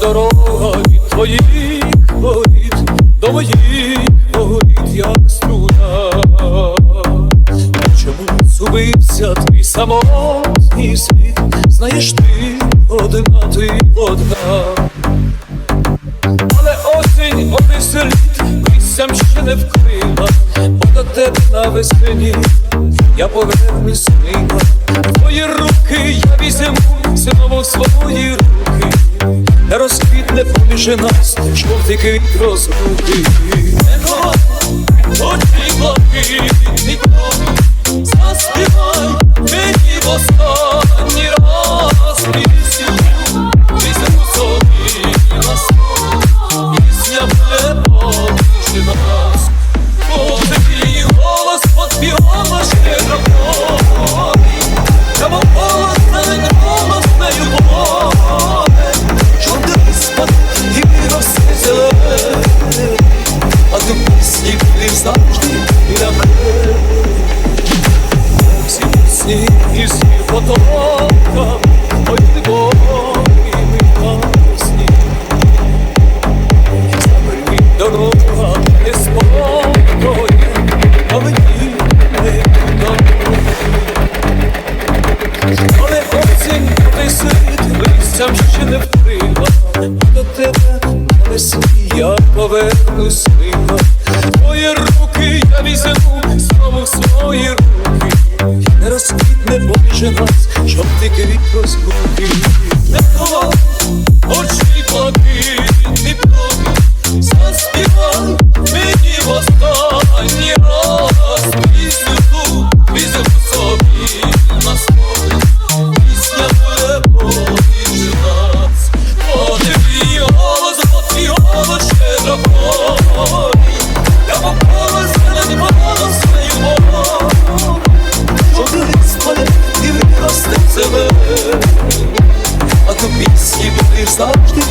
дорога від твоїх воріт до моїх воріт, як струна. Чому зубився твій самотній світ? Знаєш, ти одна, ти одна. Але осінь одесь літ листям ще не вкрила, бо до тебе навесні я повернусь мимо. Твої руки я візьму знову в свої руки, не розквітне поміж нас жовтий квіт розлуки. Небо, очі блакитні крові, заспівай мені в останній раз пісню. Візьму собі на сон, пісня буде поміж нас. Бо твій голос подпівала щедро полі, я мов голос день, голос не любові. Жовтий спад і роси зелені, а ти пісні будеш завжди для мене. Всі пісні із гір потоками, ой, ти моїми пісні. Забери дорога не спокою, а мені не дорога. Але осінь десь листям ще не вкрила, до тебе навесні я повернусь мимо. Твої руки я візьму знову в свої руки, не розквітне поміж нас жовтий квіт розлуки. Небо, очі блакитні крові, заспівай мені в останній раз пісню, візьму собі на сон, пісня буде поміж нас. О, твій голос щедро полі, я пополюсь на голос не любові. Жовтий спале і виросте зелені, а ти пісні будеш завжди